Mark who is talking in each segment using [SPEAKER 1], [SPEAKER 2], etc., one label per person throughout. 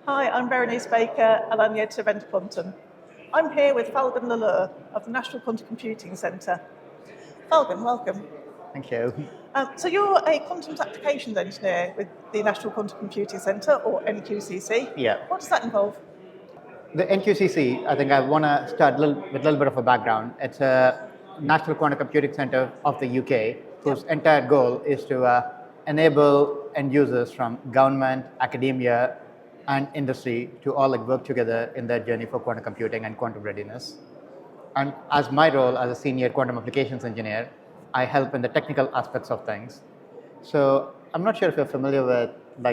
[SPEAKER 1] Hi, I'm Berenice Baker and I'm the editor of Enter Quantum. I'm here with Phalgun Lolur of the National Quantum Computing Centre. Phalgun, welcome.
[SPEAKER 2] Thank you.
[SPEAKER 1] So you're a quantum applications engineer with the National Quantum Computing Centre, or NQCC.
[SPEAKER 2] Yeah.
[SPEAKER 1] What does that involve?
[SPEAKER 2] The NQCC, I think I want to start with a little bit of a background. It's a National Quantum Computing Center of the UK, whose entire goal is to enable end users from government, academia, and industry to all work together in their journey for quantum computing and quantum readiness. And as my role as a senior quantum applications engineer, I help in the technical aspects of things. So I'm not sure if you're familiar with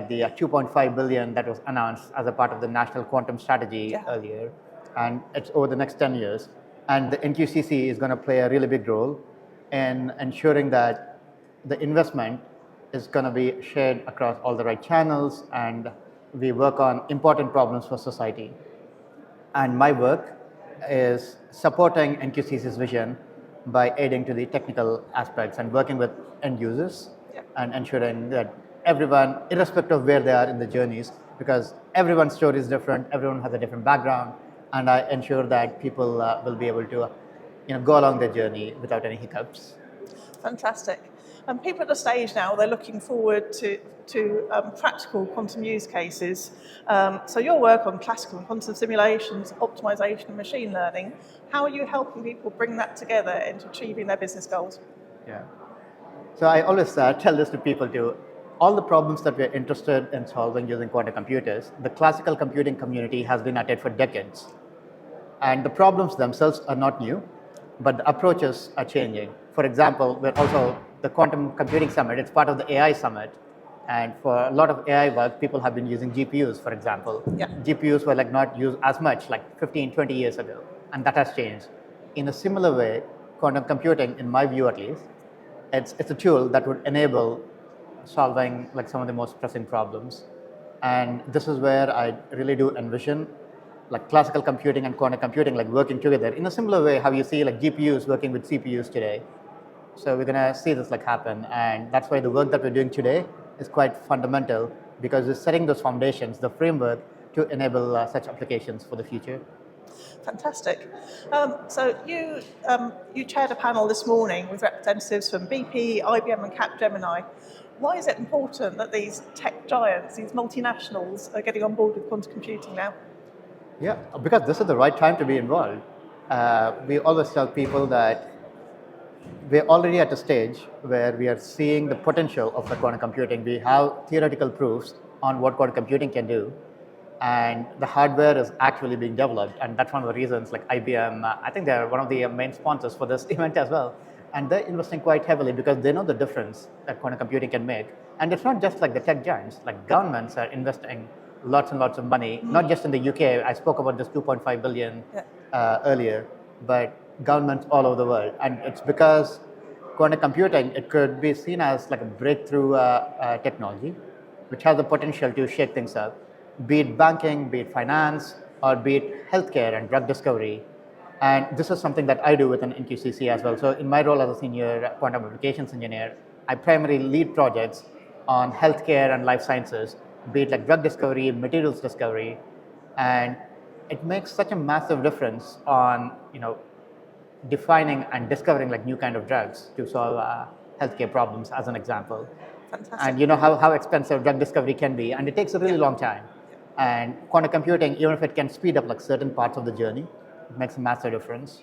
[SPEAKER 2] the 2.5 billion that was announced as a part of the national quantum strategy earlier, and it's over the next 10 years. And the NQCC is going to play a really big role in ensuring that the investment is going to be shared across all the right channels, and we work on important problems for society. And my work is supporting NQCC's vision by aiding to the technical aspects and working with end users and ensuring that everyone, irrespective of where they are in the journeys, because everyone's story is different, everyone has a different background, and I ensure that people will be able to go along their journey without any hiccups.
[SPEAKER 1] Fantastic. And people at the stage now, they're looking forward to practical quantum use cases. So your work on classical and quantum simulations, optimization and machine learning, how are you helping people bring that together into achieving their business goals?
[SPEAKER 2] Yeah. So I always tell this to people too. All the problems that we're interested in solving using quantum computers, the classical computing community has been at it for decades. And the problems themselves are not new, but the approaches are changing. For example, we're also the Quantum Computing Summit, it's part of the AI Summit. And for a lot of AI work, people have been using GPUs, for example. GPUs were not used as much 15, 20 years ago, and that has changed. In a similar way, quantum computing, in my view at least, it's a tool that would enable solving some of the most pressing problems. And this is where I really do envision classical computing and quantum computing working together in a similar way how you see GPUs working with CPUs today. So we're going to see this happen, and that's why the work that we're doing today is quite fundamental, because it's setting those foundations, the framework to enable such applications for the future.
[SPEAKER 1] Fantastic. So you chaired a panel this morning with representatives from BP, IBM and Capgemini. Why is it important that these tech giants, these multinationals, are getting on board with quantum computing now?
[SPEAKER 2] Yeah, because this is the right time to be involved. We always tell people that we're already at a stage where we are seeing the potential of the quantum computing. We have theoretical proofs on what quantum computing can do, and the hardware is actually being developed. And that's one of the reasons IBM, I think they're one of the main sponsors for this event as well. And they're investing quite heavily because they know the difference that quantum computing can make. And it's not just the tech giants, governments are investing lots and lots of money, not just in the UK. I spoke about this 2.5 billion earlier, but governments all over the world. And it's because quantum computing, it could be seen as a breakthrough technology, which has the potential to shake things up, be it banking, be it finance, or be it healthcare and drug discovery. And this is something that I do with an NQCC as well. So in my role as a senior quantum applications engineer, I primarily lead projects on healthcare and life sciences, be it drug discovery, materials discovery. And it makes such a massive difference on defining and discovering new kind of drugs to solve healthcare problems, as an example.
[SPEAKER 1] Fantastic.
[SPEAKER 2] And you know how expensive drug discovery can be, and it takes a really long time. And quantum computing, even if it can speed up certain parts of the journey, it makes a massive difference.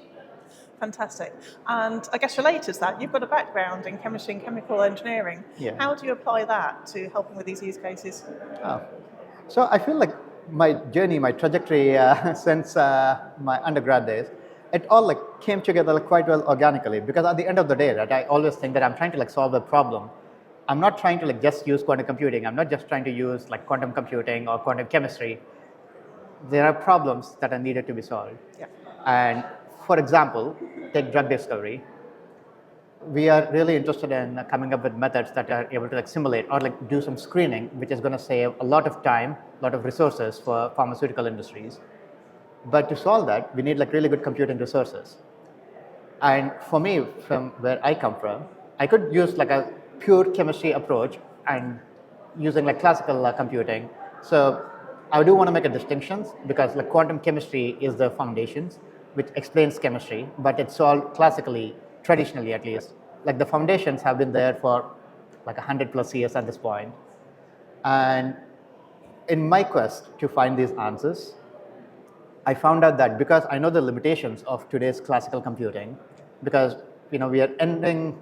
[SPEAKER 1] Fantastic. And I guess related to that, you've got a background in chemistry and chemical engineering.
[SPEAKER 2] Yeah.
[SPEAKER 1] How do you apply that to helping with these use cases?
[SPEAKER 2] So I feel my journey, my trajectory since my undergrad days, it all came together quite well organically, because at the end of the day, right, I always think that I'm trying to solve a problem. I'm not trying to just use quantum computing. I'm not just trying to use quantum computing or quantum chemistry. There are problems that are needed to be solved. And for example, take drug discovery. We are really interested in coming up with methods that are able to simulate or do some screening, which is going to save a lot of time, a lot of resources for pharmaceutical industries. But to solve that, we need really good computing resources. And for me, from where I come from, I could use a pure chemistry approach and using classical computing. So I do want to make a distinction because like quantum chemistry is the foundations, which explains chemistry, but it's all classically, traditionally at least. Like the foundations have been there for like 100+ years at this point. And in my quest to find these answers, I found out that because I know the limitations of today's classical computing, because we are ending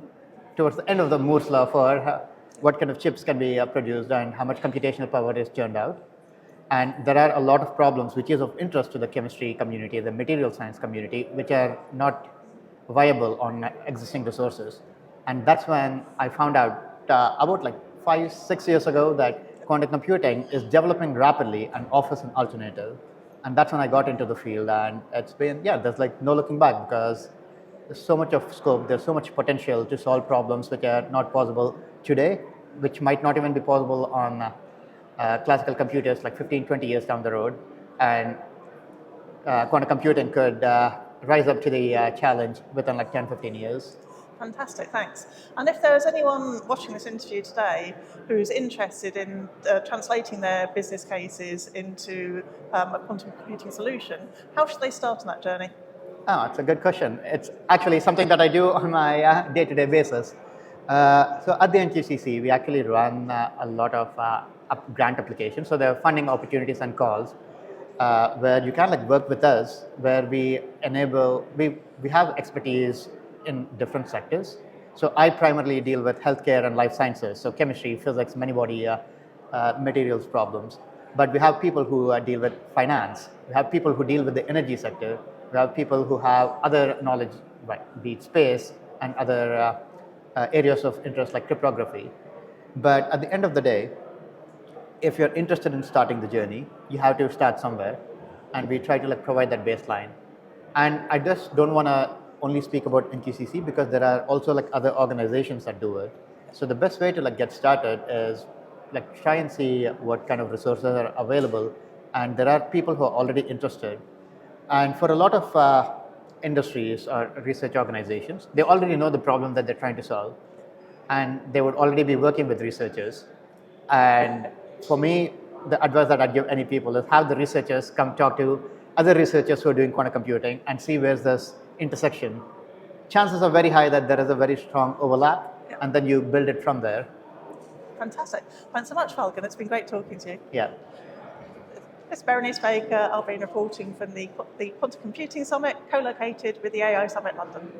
[SPEAKER 2] towards the end of the Moore's law for what kind of chips can be produced and how much computational power is churned out. And there are a lot of problems which is of interest to the chemistry community, the material science community, which are not viable on existing resources. And that's when I found out about like 5-6 years ago that quantum computing is developing rapidly and offers an alternative. And that's when I got into the field, and it's been, there's like no looking back because there's so much of scope, there's so much potential to solve problems which are not possible today, which might not even be possible on classical computers like 15-20 years down the road. And quantum computing could rise up to the challenge within like 10-15 years.
[SPEAKER 1] Fantastic, thanks. And if there is anyone watching this interview today who's interested in translating their business cases into a quantum computing solution, how should they start on that journey?
[SPEAKER 2] Oh, it's a good question. It's actually something that I do on my day-to-day basis. So at the NQCC, we actually run a lot of grant applications. So there are funding opportunities and calls where you can like work with us, where we enable, we have expertise in different sectors. So I primarily deal with healthcare and life sciences, so chemistry, physics, many body materials problems. But we have people who deal with finance. We have people who deal with the energy sector. We have people who have other knowledge, be it space and other areas of interest like cryptography. But at the end of the day, if you're interested in starting the journey, you have to start somewhere, and we try to like provide that baseline. And I just don't want to only speak about NQCC because there are also like other organizations that do it. So the best way to like get started is like try and see what kind of resources are available, and there are people who are already interested. And for a lot of industries or research organizations, they already know the problem that they're trying to solve, and they would already be working with researchers. And for me, the advice that I'd give any people is have the researchers come talk to other researchers who are doing quantum computing and see where's this intersection. Chances are very high that there is a very strong overlap, and then you build it from there.
[SPEAKER 1] Fantastic. Thanks so much, Phalgun. It's been great talking to you.
[SPEAKER 2] Yeah.
[SPEAKER 1] This is Berenice Baker. I've been reporting from the Quantum Computing Summit, co-located with the AI Summit London.